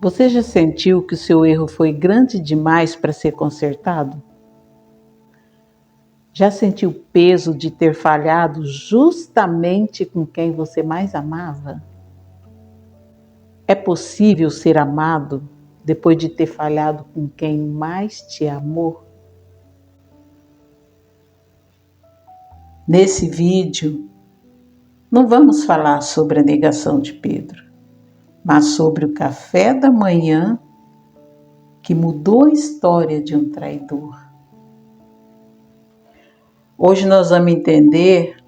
Você já sentiu que o seu erro foi grande demais para ser consertado? Já sentiu o peso de ter falhado justamente com quem você mais amava? É possível ser amado depois de ter falhado com quem mais te amou? Nesse vídeo, não vamos falar sobre a negação de Pedro, mas sobre o café da manhã que mudou a história de um traidor. Hoje nós vamos entender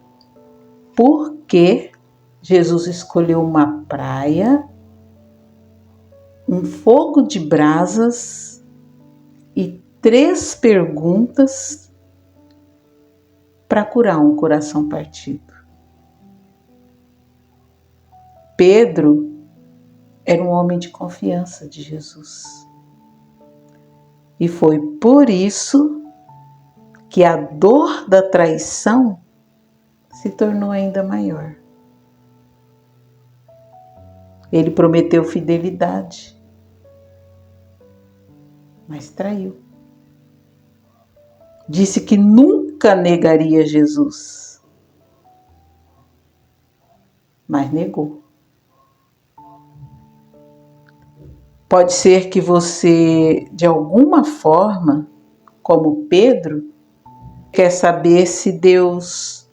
por que Jesus escolheu uma praia, um fogo de brasas e 3 perguntas para curar um coração partido. Pedro era um homem de confiança de Jesus. E foi por isso que a dor da traição se tornou ainda maior. Ele prometeu fidelidade, mas traiu. Disse que nunca negaria Jesus, mas negou. Pode ser que você, de alguma forma, como Pedro, quer saber se Deus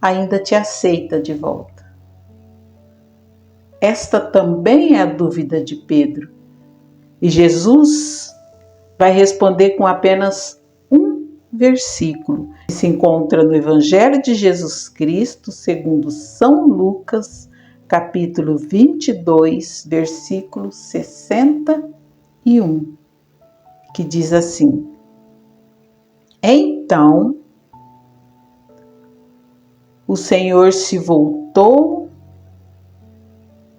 ainda te aceita de volta. Esta também é a dúvida de Pedro. E Jesus vai responder com apenas um versículo, que se encontra no Evangelho de Jesus Cristo, segundo São Lucas, capítulo 22, versículo 61, que diz assim: Então o Senhor se voltou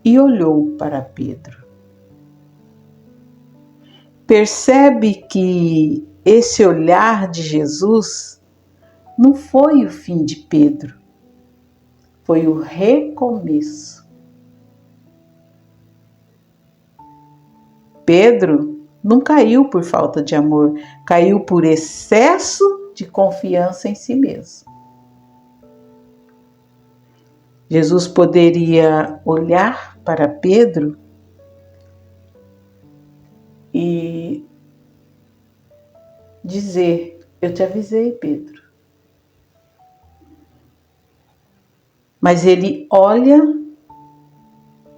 e olhou para Pedro. Percebe que esse olhar de Jesus não foi o fim de Pedro, foi o recomeço. Pedro não caiu por falta de amor, caiu por excesso de confiança em si mesmo. Jesus poderia olhar para Pedro e dizer: eu te avisei, Pedro. Mas ele olha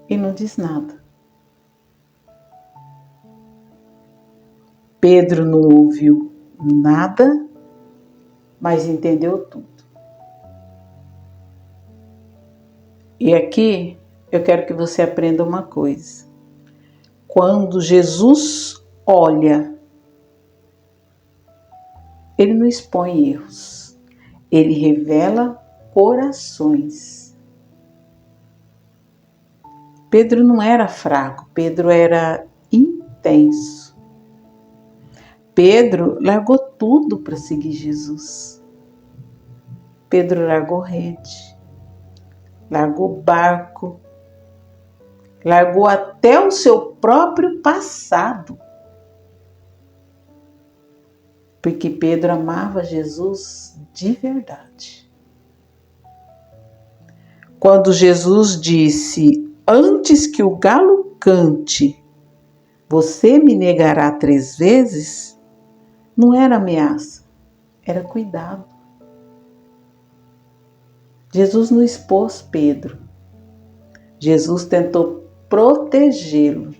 e não diz nada. Pedro não ouviu nada, mas entendeu tudo. E aqui eu quero que você aprenda uma coisa. Quando Jesus olha, ele não expõe erros, ele revela corações. Pedro não era fraco, Pedro era intenso. Pedro largou tudo para seguir Jesus. Pedro largou rede, largou barco, largou até o seu próprio passado. Porque Pedro amava Jesus de verdade. Quando Jesus disse: antes que o galo cante, você me negará 3 vezes, não era ameaça, era cuidado. Jesus não expôs Pedro. Jesus tentou protegê-lo.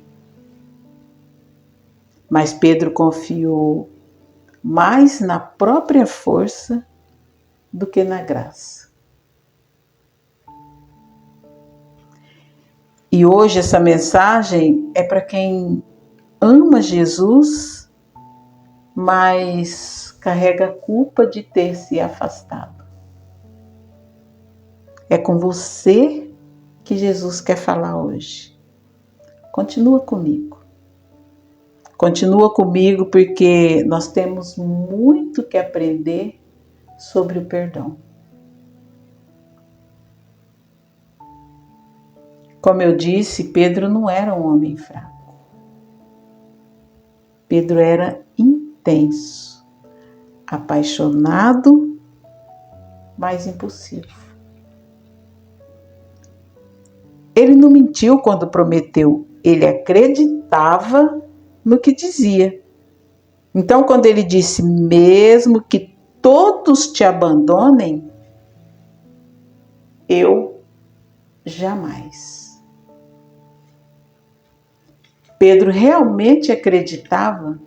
Mas Pedro confiou mais na própria força do que na graça. E hoje essa mensagem é para quem ama Jesus, mas carrega a culpa de ter se afastado. É com você que Jesus quer falar hoje. Continua comigo. Continua comigo porque nós temos muito que aprender sobre o perdão. Como eu disse, Pedro não era um homem fraco. Pedro era intenso, apaixonado, mas impulsivo. Ele não mentiu quando prometeu, ele acreditava no que dizia. Então, quando ele disse, mesmo que todos te abandonem, eu jamais. Pedro realmente acreditava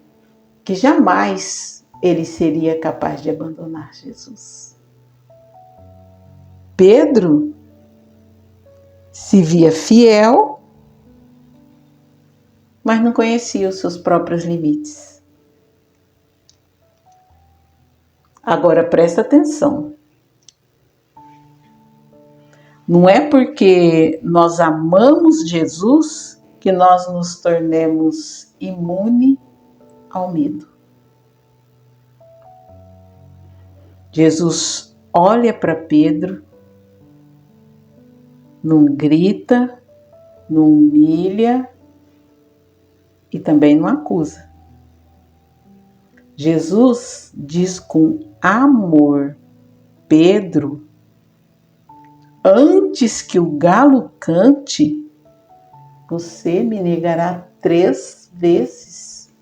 que jamais ele seria capaz de abandonar Jesus. Pedro se via fiel, mas não conhecia os seus próprios limites. Agora presta atenção. Não é porque nós amamos Jesus que nós nos tornemos imunes ao medo. Jesus olha para Pedro, não grita, não humilha e também não acusa. Jesus diz com amor, Pedro, antes que o galo cante, você me negará 3 vezes.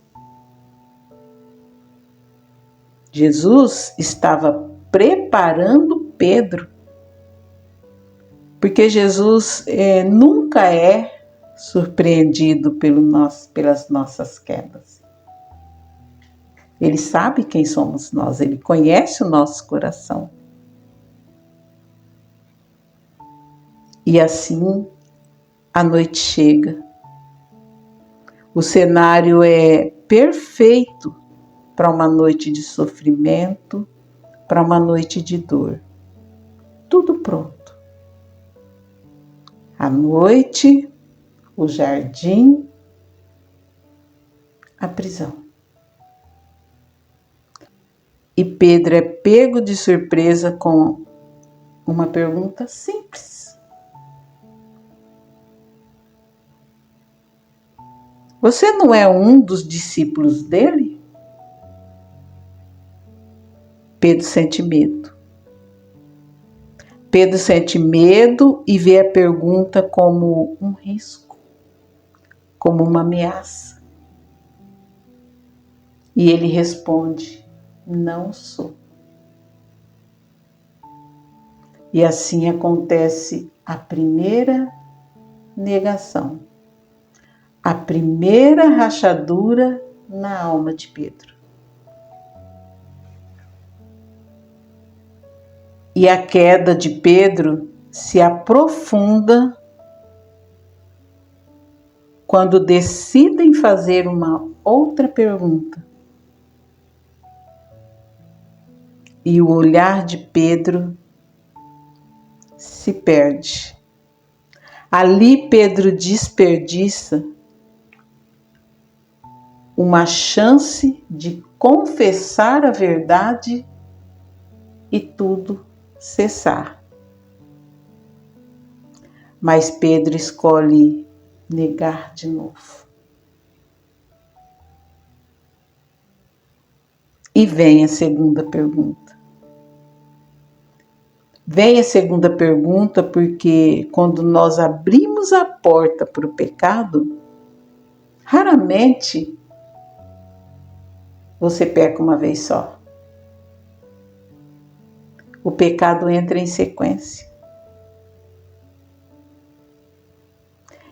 Jesus estava preparando Pedro, porque Jesus nunca é surpreendido pelas nossas quedas. Ele sabe quem somos nós, ele conhece o nosso coração. E assim a noite chega. O cenário é perfeito para uma noite de sofrimento, para uma noite de dor. Tudo pronto. A noite, o jardim, a prisão. E Pedro é pego de surpresa com uma pergunta simples. Você não é um dos discípulos dele? Pedro sente medo. Pedro sente medo e vê a pergunta como um risco, como uma ameaça. E ele responde, não sou. E assim acontece a primeira negação, a primeira rachadura na alma de Pedro. E a queda de Pedro se aprofunda quando decidem fazer uma outra pergunta. E o olhar de Pedro se perde. Ali Pedro desperdiça uma chance de confessar a verdade e tudo cessar. Mas Pedro escolhe negar de novo. E vem a segunda pergunta. Vem a segunda pergunta porque quando nós abrimos a porta para o pecado, raramente você peca uma vez só. O pecado entra em sequência.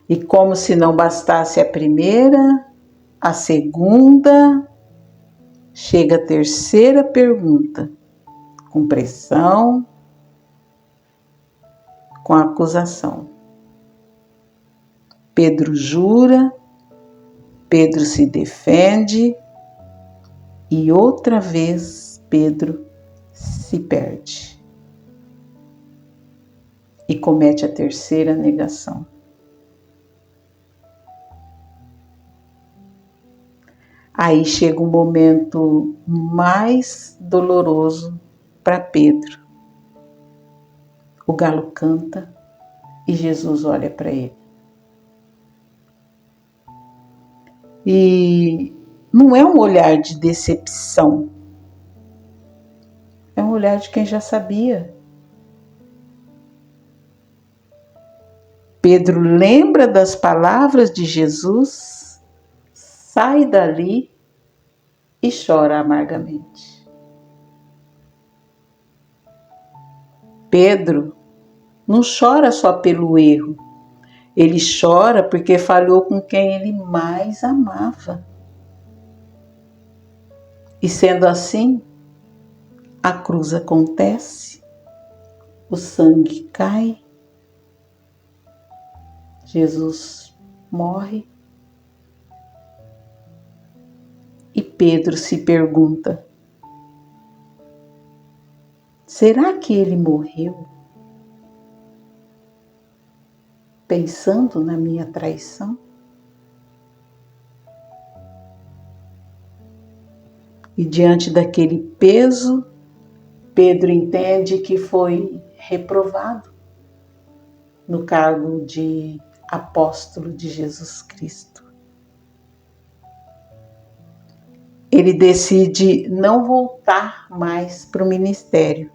E como se não bastasse a primeira, a segunda, chega a terceira pergunta, com pressão, com acusação. Pedro jura, Pedro se defende e outra vez Pedro se perde e comete a terceira negação. Aí chega um momento mais doloroso para Pedro. O galo canta e Jesus olha para ele. E não é um olhar de decepção. É um olhar de quem já sabia. Pedro lembra das palavras de Jesus, sai dali e chora amargamente. Pedro não chora só pelo erro, ele chora porque falhou com quem ele mais amava. E sendo assim, a cruz acontece, o sangue cai, Jesus morre e Pedro se pergunta: será que ele morreu pensando na minha traição? E diante daquele peso, Pedro entende que foi reprovado no cargo de apóstolo de Jesus Cristo. Ele decide não voltar mais para o ministério,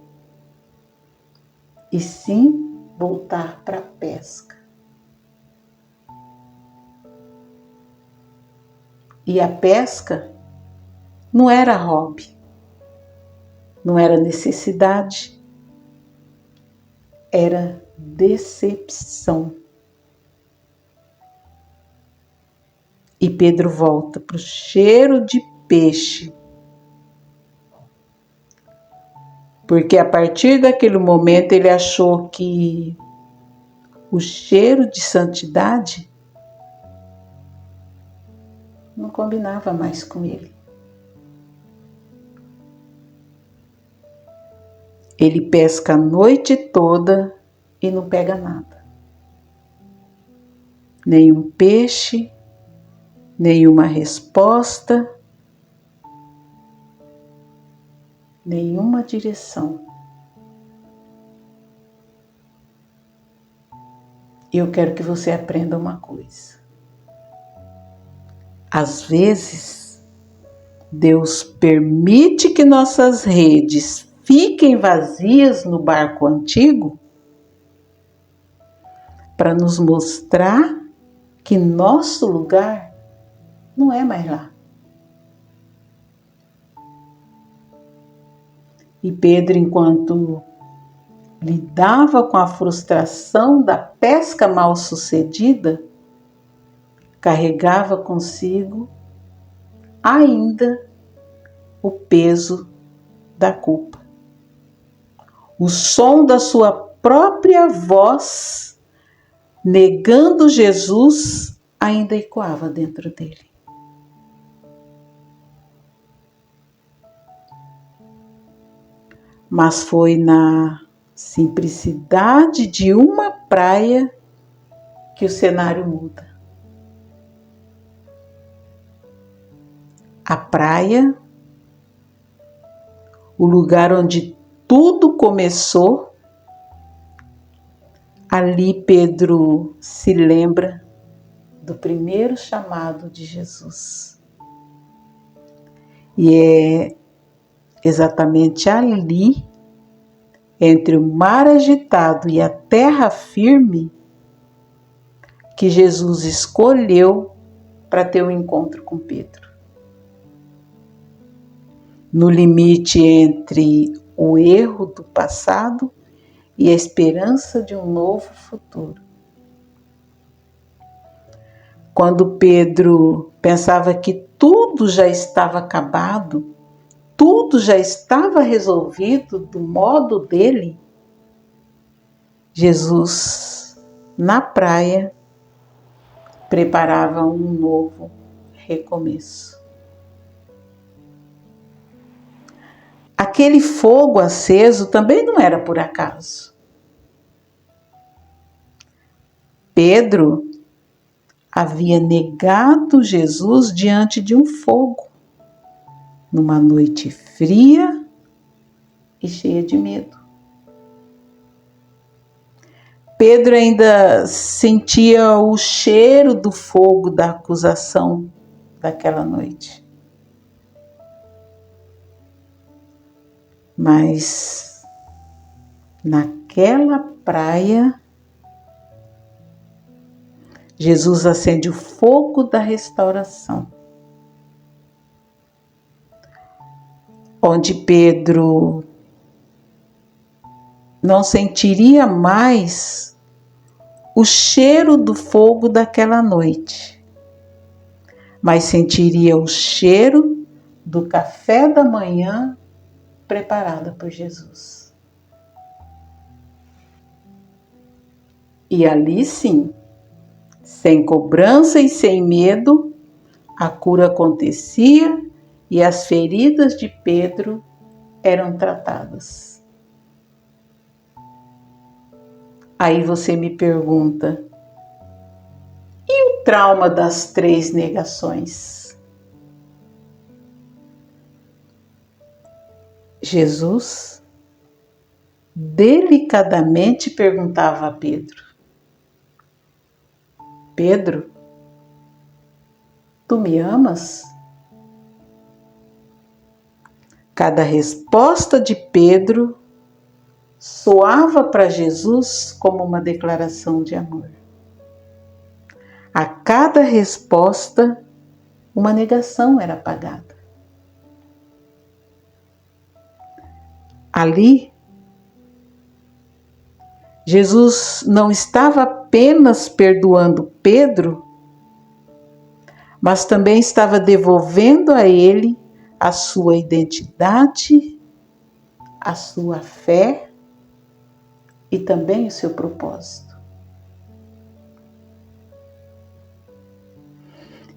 e sim voltar para a pesca. E a pesca não era hobby, não era necessidade, era decepção. E Pedro volta para o cheiro de peixe, porque a partir daquele momento ele achou que o cheiro de santidade não combinava mais com ele. Ele pesca a noite toda e não pega nada. Nenhum peixe, nenhuma resposta, nenhuma direção. Eu quero que você aprenda uma coisa. Às vezes, Deus permite que nossas redes fiquem vazias no barco antigo para nos mostrar que nosso lugar não é mais lá. E Pedro, enquanto lidava com a frustração da pesca mal sucedida, carregava consigo ainda o peso da culpa. O som da sua própria voz negando Jesus ainda ecoava dentro dele. Mas foi na simplicidade de uma praia que o cenário muda. A praia, o lugar onde tudo começou, ali Pedro se lembra do primeiro chamado de Jesus. E é exatamente ali, entre o mar agitado e a terra firme, que Jesus escolheu para ter um encontro com Pedro. No limite entre o erro do passado e a esperança de um novo futuro. Quando Pedro pensava que tudo já estava acabado, tudo já estava resolvido do modo dele, Jesus, na praia, preparava um novo recomeço. Aquele fogo aceso também não era por acaso. Pedro havia negado Jesus diante de um fogo, numa noite fria e cheia de medo. Pedro ainda sentia o cheiro do fogo da acusação daquela noite. Mas naquela praia, Jesus acende o fogo da restauração, onde Pedro não sentiria mais o cheiro do fogo daquela noite, mas sentiria o cheiro do café da manhã preparado por Jesus. E ali sim, sem cobrança e sem medo, a cura acontecia e as feridas de Pedro eram tratadas. Aí você me pergunta, e o trauma das 3 negações? Jesus delicadamente perguntava a Pedro: Pedro, tu me amas? Cada resposta de Pedro soava para Jesus como uma declaração de amor. A cada resposta, uma negação era apagada. Ali, Jesus não estava apenas perdoando Pedro, mas também estava devolvendo a ele a sua identidade, a sua fé e também o seu propósito.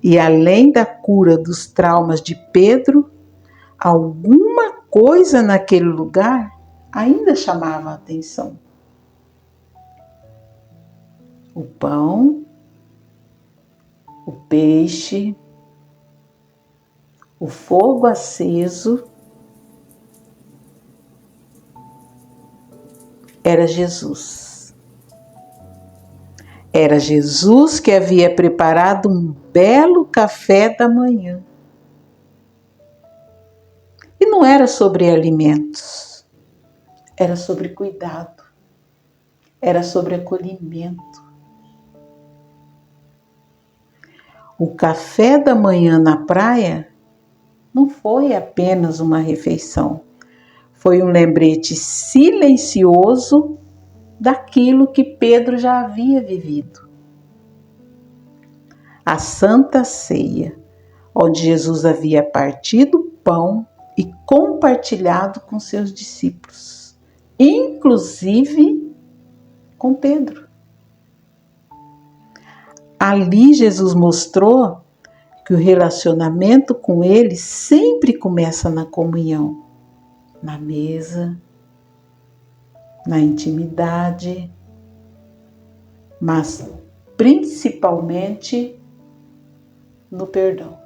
E além da cura dos traumas de Pedro, alguma coisa naquele lugar ainda chamava a atenção. O pão, o peixe, o fogo aceso, era Jesus. Era Jesus que havia preparado um belo café da manhã. E não era sobre alimentos, era sobre cuidado, era sobre acolhimento. O café da manhã na praia não foi apenas uma refeição, foi um lembrete silencioso daquilo que Pedro já havia vivido. A Santa Ceia, onde Jesus havia partido o pão e compartilhado com seus discípulos, inclusive com Pedro. Ali Jesus mostrou que o relacionamento com ele sempre começa na comunhão, na mesa, na intimidade, mas principalmente no perdão.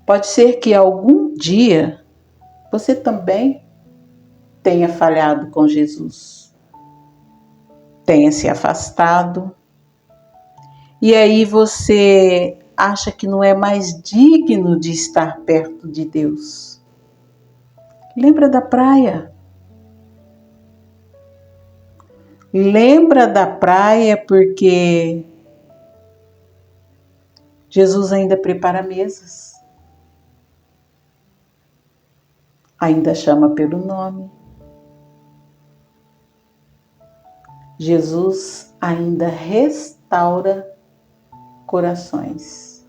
Pode ser que algum dia você também tenha falhado com Jesus, tenha se afastado, e aí você acha que não é mais digno de estar perto de Deus. Lembra da praia? Lembra da praia porque Jesus ainda prepara mesas, ainda chama pelo nome. Jesus ainda restaura corações.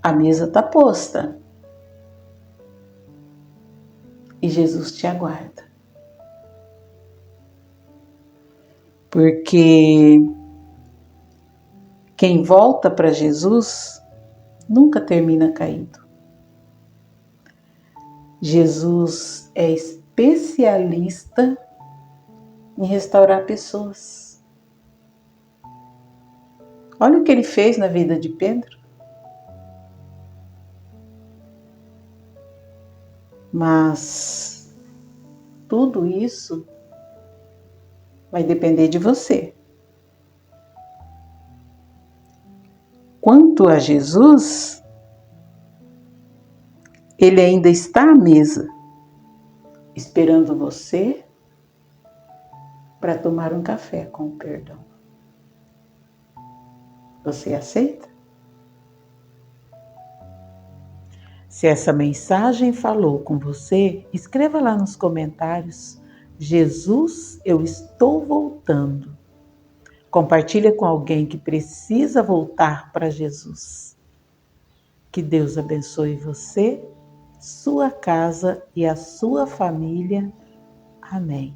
A mesa está posta e Jesus te aguarda. Porque quem volta para Jesus nunca termina caído. Jesus é especialista em restaurar pessoas. Olha o que ele fez na vida de Pedro. Mas tudo isso vai depender de você. quanto a Jesus, Ele ainda está à mesa, esperando você para tomar um café com o perdão. Você aceita? Se essa mensagem falou com você, escreva lá nos comentários: Jesus, eu estou voltando. Compartilha com alguém que precisa voltar para Jesus. Que Deus abençoe você, sua casa e a sua família. Amém.